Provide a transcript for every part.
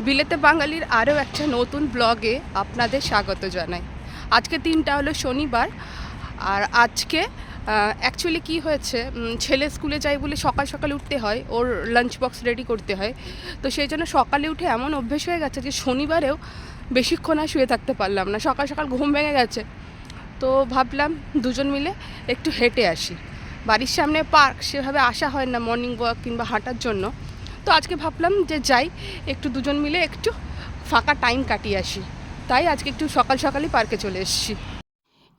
বিলেতে বাঙালির আরও একটা নতুন ব্লগে আপনাদের স্বাগত জানাই। আজকে দিনটা হলো শনিবার। আর আজকে অ্যাকচুয়ালি কি হয়েছে, ছেলে স্কুলে যায় বলে সকাল সকাল উঠতে হয়, ওর লাঞ্চ বক্স রেডি করতে হয়। তো সেই জন্য সকালে উঠে এমন অভ্যেস হয়ে গেছে যে শনিবারেও বেশিক্ষণ আর শুয়ে থাকতে পারলাম না, সকাল সকাল ঘুম ভেঙে গেছে। তো ভাবলাম দুজন মিলে একটু হেঁটে আসি। বাড়ির সামনে পার্ক, সেভাবে আসা হয় না মর্নিং ওয়াক কিংবা হাঁটার জন্য। তো আজকে ভাবলাম যে যাই, একটু দুজন মিলে একটু ফাঁকা টাইম কাটিয়ে আসি। তাই আজকে একটু সকাল সকালই পার্কে চলে এসেছি।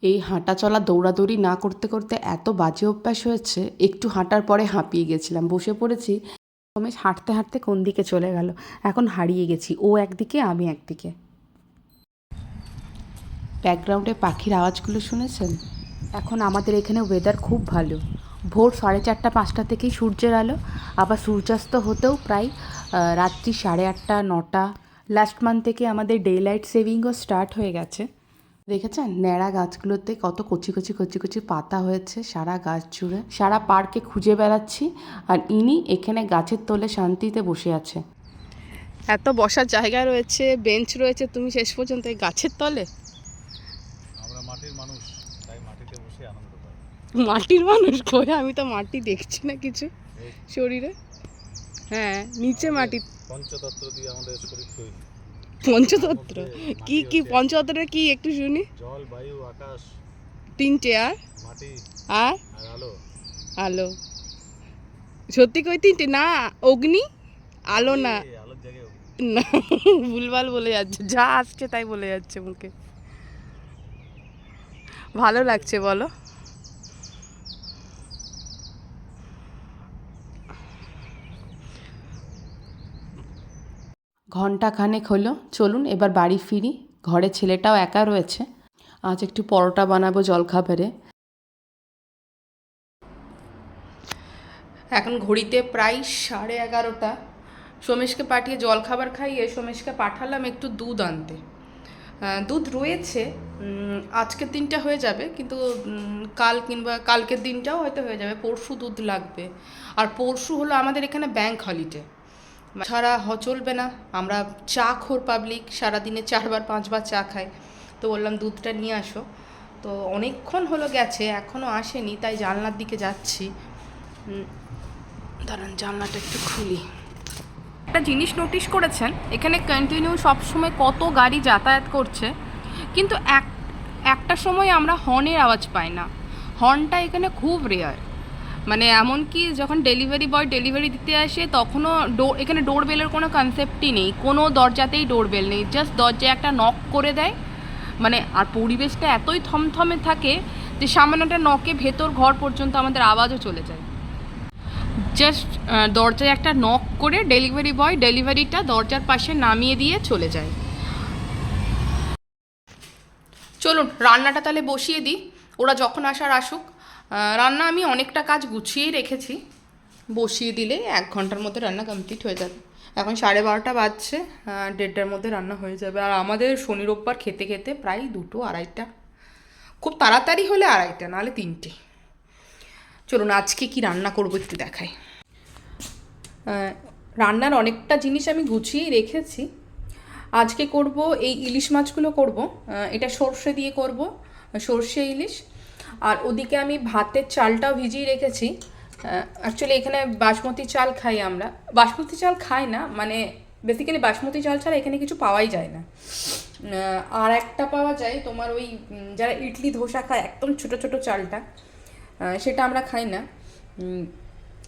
এই হাঁটা চলা দৌড়াদৌড়ি না করতে করতে এত বাজে অভ্যাস হয়েছে, একটু হাঁটার পরে হাঁপিয়ে গেছিলাম, বসে পড়েছি। রমেশ হাঁটতে হাঁটতে কোন দিকে চলে গেল, এখন হারিয়ে গেছি, ও একদিকে আমি একদিকে। ব্যাকগ্রাউন্ডে পাখির আওয়াজগুলো শুনেছেন? এখন আমাদের এখানে ওয়েদার খুব ভালো। ভোর 4:30-5টা থেকেই সূর্যের আলো, আবার সূর্যাস্ত হতেও প্রায় রাত্রি 8:30 9টা। লাস্ট মান্থ থেকে আমাদের ডে লাইট সেভিংও স্টার্ট হয়ে গেছে। দেখেছেন ন্যাড়া গাছগুলোতে কত কচি কচি কচি কচি পাতা হয়েছে সারা গাছ জুড়ে। সারা পার্কে খুঁজে বেড়াচ্ছি, আর ইনি এখানে গাছের তলে শান্তিতে বসে আছে। এত বসার জায়গা রয়েছে, বেঞ্চ রয়েছে, তুমি শেষ পর্যন্ত এই গাছের তলে। আমরা মাটির মানুষ, তাই মাটিতে বসে আনন্দ পাই। মাটির মানুষ করে? আমি তো মাটি দেখছি না কিছু শরীরে। হ্যাঁ, নিচে মাটি। পঞ্চতত্ত্ব দিয়ে আমাদের শরীর তৈরি। পঞ্চতত্ত্ব? কি কি পঞ্চতত্ত্বটা কি একটু শুনি। জল, বায়ু, আকাশ, তিনটে, আর মাটি আর আর আলো। আলো? সত্যি কই তিনটে? না, অগ্নি, আলো না। আলোর জায়গায় না, ভুলভাল বলে যাচ্ছে, যা আসছে তাই বলে যাচ্ছে মুখে। ভালো লাগছে বলো? ঘন্টাখানেক হলো, চলুন এবার বাড়ি ফিরি। ঘরে ছেলেটাও একা রয়েছে। আজ একটু পরোটা বানাবো জলখাবারে। এখন ঘড়িতে প্রায় 11:30। সোমেশকে পাঠিয়ে জলখাবার খাইয়ে সোমেশকে পাঠালাম একটু দুধ আনতে। দুধ রয়েছে, আজকের দিনটা হয়ে যাবে, কিন্তু কাল কিংবা কালকের দিনটাও হয়তো হয়ে যাবে। পরশু দুধ লাগবে। আর পরশু হলো আমাদের এখানে ব্যাংক হলিডে, ছাড়া চলবে না। আমরা চা খোর পাবলিক, সারাদিনে 4বার 5বার চা খাই। তো বললাম দুধটা নিয়ে আসো। তো অনেকক্ষণ হলো গেছে, এখনও আসেনি, তাই জানলার দিকে যাচ্ছি। দাঁড়ান, জানলাটা একটু খুলি। একটা জিনিস নোটিশ করেছেন, এখানে কন্টিনিউ সবসময় কত গাড়ি যাতায়াত করছে, কিন্তু একটা সময় আমরা হর্নের আওয়াজ পাই না। হর্নটা এখানে খুব রেয়ার। মানে এমনকি যখন ডেলিভারি বয় ডেলিভারি দিতে আসে তখনও এখানে ডোর বেলের কোনো কনসেপ্টই নেই, কোনো দরজাতেই ডোর বেল নেই, জাস্ট দরজায় একটা নক করে দেয়। মানে আর পরিবেশটা এতই থমথমে থাকে যে সামান্যটা নকে ভেতর ঘর পর্যন্ত আমাদের আওয়াজও চলে যায়। জাস্ট দরজায় একটা নক করে ডেলিভারি বয় ডেলিভারিটা দরজার পাশে নামিয়ে দিয়ে চলে যায়। চলুন রান্নাটা তাহলে বসিয়ে দিই, ওরা যখন আসার আসুক। রান্না আমি অনেকটা কাজ গুছিয়েই রেখেছি, বসিয়ে দিলে 1 ঘন্টার মধ্যে রান্না কমপ্লিট হয়ে যাবে। এখন 12:30 বাজছে, 1:30টার মধ্যে রান্না হয়ে যাবে। আর আমাদের শনি রোববার খেতে খেতে প্রায় 2টো 2:30, খুব তাড়াতাড়ি হলে 2:30, নাহলে 3টে। চলুন আজকে কি রান্না করবো একটু দেখাই। রান্নার অনেকটা জিনিস আমি গুছিয়েই রেখেছি। আজকে করব এই ইলিশ মাছগুলো করব। এটা সর্ষে দিয়ে করব, সর্ষে ইলিশ। আর ওদিকে আমি ভাতের চালটাও ভিজিয়ে রেখেছি। অ্যাকচুয়ালি এখানে বাসমতি চাল খাই আমরা। বাসমতি চাল খাই না, মানে বেসিক্যালি বাসমতি চাল ছাড়া এখানে কিছু পাওয়াই যায় না। আর একটা পাওয়া যায় তোমার ওই যারা ইডলি ধোসা খায় একদম ছোটো ছোটো চালটা, সেটা আমরা খাই না।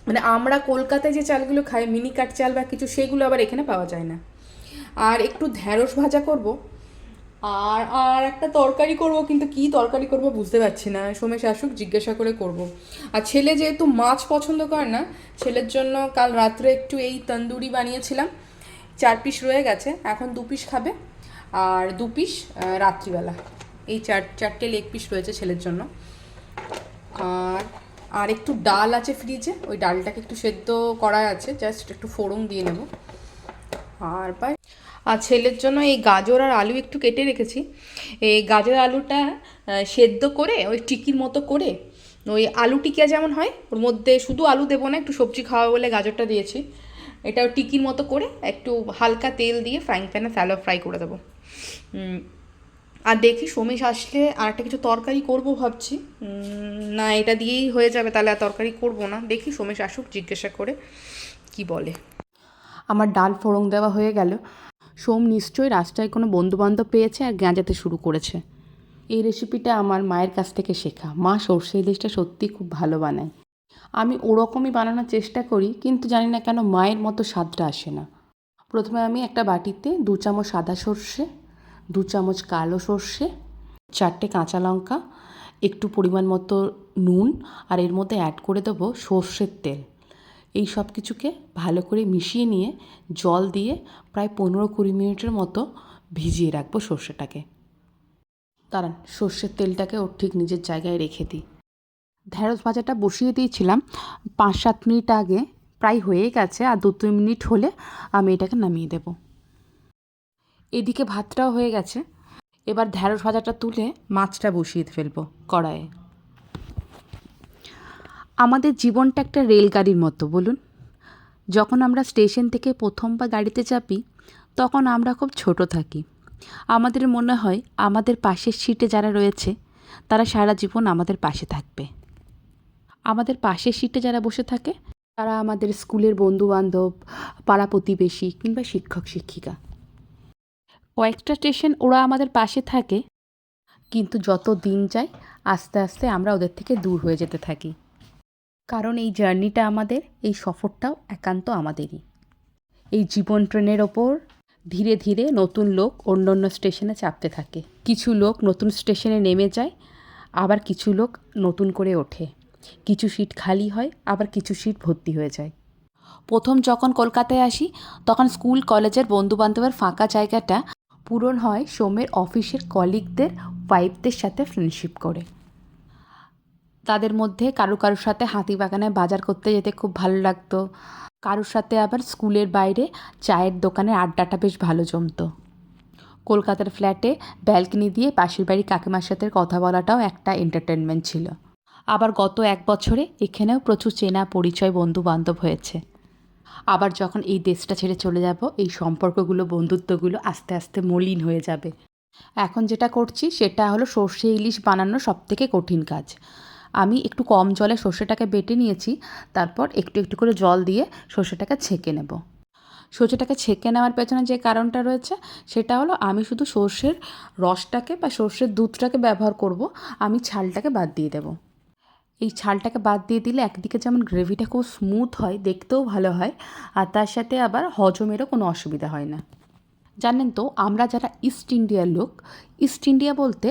মানে আমরা কলকাতায় যে চালগুলো খাই মিনিকাট চাল বা কিছু, সেগুলো আবার এখানে পাওয়া যায় না। আর একটু ঢ্যাঁড়স ভাজা করব, আর আর একটা তরকারি করব, কিন্তু কি তরকারি করব বুঝতে পারছি না। সোমেশ আসুক জিজ্ঞাসা করে করব। আর ছেলে যেহেতু মাছ পছন্দ করে না, ছেলের জন্য কাল রাত্রে একটু এই তন্দুরি বানিয়েছিলাম। 4 পিস রয়ে গেছে, এখন 2 পিস খাবে, আর 2 পিস রাত্রিবেলা। এই চারটে লেগ পিস রয়েছে ছেলের জন্য। আর একটু ডাল আছে ফ্রিজে, ওই ডালটাকে একটু সেদ্ধ করা আছে, জাস্ট একটু ফোড়ন দিয়ে নেব। আর ছেলের জন্য এই গাজর আর আলু একটু কেটে রেখেছি। এই গাজর আলুটা সেদ্ধ করে ওই টিকির মতো করে, ওই আলু টিকিয়া যেমন হয় ওর মধ্যে শুধু আলু দেবো না, একটু সবজি খাওয়া বলে গাজরটা দিয়েছি। এটাও টিকির মতো করে একটু হালকা তেল দিয়ে ফ্রাইং প্যানে স্যালো ফ্রাই করে দেবো। আর দেখি সমেশ আসলে আর একটা কিছু তরকারি করব ভাবছি। না, এটা দিয়েই হয়ে যাবে, তাহলে আর তরকারি করব না। দেখি সমেশ আসুক, জিজ্ঞাসা করে কি বলে। আমার ডাল ফোড়ং দেওয়া হয়ে গেল। সোম নিশ্চয়ই রাস্তায় কোনো বন্ধুবান্ধব পেয়েছে আর গেঁজাতে শুরু করেছে। এই রেসিপিটা আমার মায়ের কাছ থেকে শেখা। মা সর্ষে ইলিশটা সত্যি খুব ভালো বানায়। আমি ওরকমই বানানোর চেষ্টা করি, কিন্তু জানি না কেন মায়ের মতো স্বাদটা আসে না। প্রথমে আমি একটা বাটিতে 2 চামচ সাদা সর্ষে, 2 চামচ কালো সর্ষে, 4টে কাঁচা লঙ্কা, একটু পরিমাণ মতো নুন, আর এর মধ্যে অ্যাড করে দেবো সর্ষের তেল। এই সব কিছুকে ভালো করে মিশিয়ে নিয়ে জল দিয়ে প্রায় 15-20 মিনিটের মতো ভিজিয়ে রাখবো সর্ষেটাকে। দাঁড়ান, সর্ষের তেলটাকে ওর ঠিক নিজের জায়গায় রেখে দিই। ঢ্যাঁড়স ভাজাটা বসিয়ে দিয়েছিলাম 5-7 মিনিট আগে, প্রায় হয়ে গেছে। আর 2-3 মিনিট হলে আমি এটাকে নামিয়ে দেব। এদিকে ভাতটাও হয়ে গেছে। এবার ঢ্যাঁড়স ভাজাটা তুলে মাছটা বসিয়ে ফেলবো কড়াইয়ে। আমাদের জীবনটা একটা রেলগাড়ির মতো, বলুন। যখন আমরা স্টেশন থেকে প্রথমবার গাড়িতে চাপি তখন আমরা খুব ছোট থাকি। আমাদের মনে হয় আমাদের পাশের সিটে যারা রয়েছে তারা সারা জীবন আমাদের পাশে থাকবে। আমাদের পাশের সিটে যারা বসে থাকে তারা আমাদের স্কুলের বন্ধুবান্ধব, পাড়া প্রতিবেশী কিংবা শিক্ষক শিক্ষিকা। কয়েকটা স্টেশন ওরা আমাদের পাশে থাকে, কিন্তু যত দিন যায় আস্তে আস্তে আমরা ওদের থেকে দূর হয়ে যেতে থাকি। কারণ এই জার্নিটা আমাদের, এই সফরটাও একান্ত আমাদেরই। এই জীবন ট্রেনের ওপর ধীরে ধীরে নতুন লোক অন্য অন্য স্টেশনে চাপতে থাকে। কিছু লোক নতুন স্টেশনে নেমে যায়, আবার কিছু লোক নতুন করে ওঠে। কিছু সিট খালি হয়, আবার কিছু সিট ভর্তি হয়ে যায়। প্রথম যখন কলকাতায় আসি তখন স্কুল কলেজের বন্ধুবান্ধবের ফাঁকা জায়গাটা পূরণ হয় সোমের অফিসের কলিগদের ওয়াইফদের সাথে ফ্রেন্ডশিপ করে। তাদের মধ্যে কারোর সাথে হাতিবাগানে বাজার করতে যেতে খুব ভালো লাগতো, কারোর সাথে আবার স্কুলের বাইরে চায়ের দোকানের আড্ডাটা বেশ ভালো জমতো। কলকাতার ফ্ল্যাটে ব্যালকনি দিয়ে পাশের বাড়ির কাকিমার সাথে কথা বলাটাও একটা এন্টারটেনমেন্ট ছিল। আবার গত 1 বছরে এখানেও প্রচুর চেনা পরিচয় বন্ধু বান্ধব হয়েছে। আবার যখন এই দেশটা ছেড়ে চলে যাব, এই সম্পর্কগুলো, বন্ধুত্বগুলো আস্তে আস্তে মলিন হয়ে যাবে। এখন যেটা করছি সেটা হলো সর্ষে ইলিশ বানানোর সবথেকে কঠিন কাজ। আমি একটু কম জলে সর্ষেটাকে বেটে নিয়েছি, তারপর একটু একটু করে জল দিয়ে সর্ষেটাকে ছেঁকে নেব। সর্ষেটাকে ছেঁকে নেওয়ার পেছনে যে কারণটা রয়েছে সেটা হলো আমি শুধু সর্ষের রসটাকে বা সর্ষের দুধটাকে ব্যবহার করব, আমি ছালটাকে বাদ দিয়ে দেব। এই ছালটাকে বাদ দিয়ে দিলে একদিকে যেমন গ্রেভিটা খুব স্মুথ হয়, দেখতেও ভালো হয়, আর তার সাথে আবার হজমেরও কোনো অসুবিধা হয় না। জানেন তো, আমরা যারা ইস্ট ইন্ডিয়ার লোক, ইস্ট ইন্ডিয়া বলতে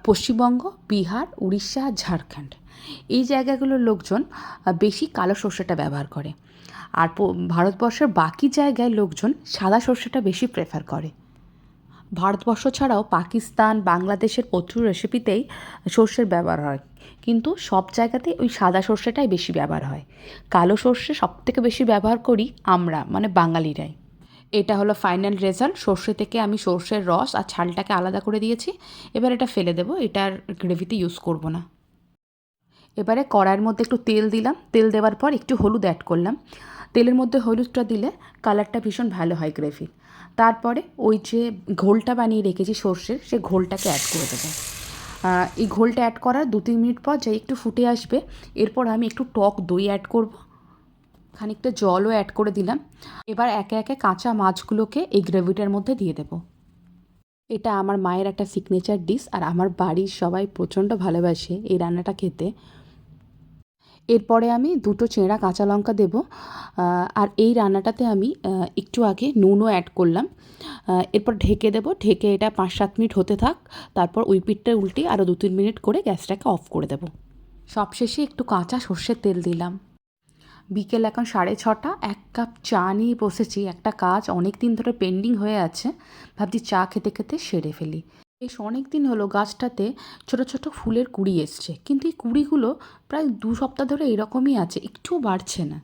পশ্চিমবঙ্গ, বিহার, উড়িষ্যা, ঝাড়খণ্ড, এই জায়গাগুলোর লোকজন বেশি কালো সর্ষেটা ব্যবহার করে। আর ভারতবর্ষের বাকি জায়গায় লোকজন সাদা সর্ষেটা বেশি প্রেফার করে। ভারতবর্ষ ছাড়াও পাকিস্তান, বাংলাদেশের প্রচুর রেসিপিতেই সর্ষের ব্যবহার হয়, কিন্তু সব জায়গাতেই ওই সাদা সর্ষেটাই বেশি ব্যবহার হয়। কালো সর্ষে সবথেকে বেশি ব্যবহার করি আমরা, মানে বাঙালিরাই। এটা হলো ফাইনাল রেজাল্ট। সর্ষে থেকে আমি সর্ষের রস আর ছালটাকে আলাদা করে দিয়েছি। এবার এটা ফেলে দেবো, এটার গ্রেভিতে ইউজ করব না। এবারে কড়াইয়ের মধ্যে একটু তেল দিলাম, তেল দেওয়ার পর একটু হলুদ অ্যাড করলাম। তেলের মধ্যে হলুদটা দিলে কালারটা ভীষণ ভালো হয় গ্রেভির। তারপরে ওই যে ঘোলটা বানিয়ে রেখেছি সর্ষের, সেই ঘোলটাকে অ্যাড করে দেবো। এই ঘোলটা অ্যাড করার 2-3 মিনিট পর যাই একটু ফুটে আসবে, এরপর আমি একটু টক দই অ্যাড করব, খানিকটা জলও অ্যাড করে দিলাম। এবার একে একে কাঁচা মাছগুলোকে এই গ্রেভিটার মধ্যে দিয়ে দেবো। এটা আমার মায়ের একটা সিগনেচার ডিশ, আর আমার বাড়ির সবাই প্রচণ্ড ভালোবাসে এই রান্নাটা খেতে। এরপরে আমি 2টো চেরা কাঁচা লঙ্কা দেবো। আর এই রান্নাটাতে আমি একটু আগে নুনও অ্যাড করলাম। এরপর ঢেকে দেবো, ঢেকে এটা 5-7 মিনিট হতে থাক। তারপর ওই পিঠটা উল্টে আরও 2-3 মিনিট করে গ্যাসটাকে অফ করে দেবো। সবশেষে একটু কাঁচা সর্ষের তেল দিলাম। বিকেল এখন 6:30, 1 কাপ চা নিয়ে বসেছি। একটা কাজ অনেক দিন ধরে পেন্ডিং হয়ে আছে, ভাবছি চা খেতে খেতে সেরে ফেলি। বেশ অনেক দিন হলো গাছটাতে ছোট ছোট ফুলের কুঁড়ি এসছে, কিন্তু এই কুঁড়িগুলো প্রায় 2 সপ্তাহ ধরে এরকমই আছে, একটুও বাড়ছে না।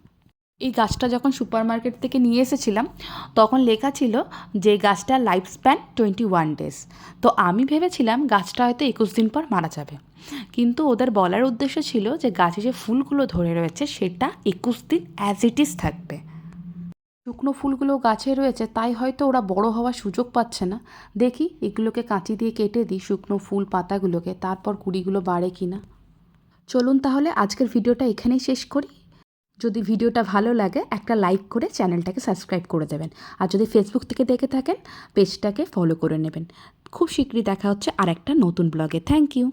এই গাছটা যখন সুপার মার্কেট থেকে নিয়ে এসেছিলাম তখন লেখা ছিল যে গাছটার লাইফ স্প্যান 21 ডেজ। তো আমি ভেবেছিলাম গাছটা হয়তো 21 দিন পর মারা যাবে, কিন্তু ওদের বলার উদ্দেশ্য ছিল যে গাছে যে ফুলগুলো ধরে রয়েছে সেটা 21 দিন অ্যাজ ইট ইজ থাকবে। শুকনো ফুলগুলো গাছে রয়েছে, তাই হয়তো ওরা বড় হওয়ার সুযোগ পাচ্ছে না। দেখি এগুলোকে কাঁচি দিয়ে কেটে দিই শুকনো ফুল পাতাগুলোকে, তারপর কুড়িগুলো বাড়ে কি না। চলুন তাহলে আজকের ভিডিওটা এখানেই শেষ করি। যদি ভিডিওটা ভালো লাগে একটা লাইক করে চ্যানেলটাকে সাবস্ক্রাইব করে দেবেন। আর যদি ফেসবুক থেকে দেখে থাকেন পেজটাকে ফলো করে নেবেন। খুব শীঘ্রই দেখা হচ্ছে আর একটা নতুন ব্লগে। Thank you.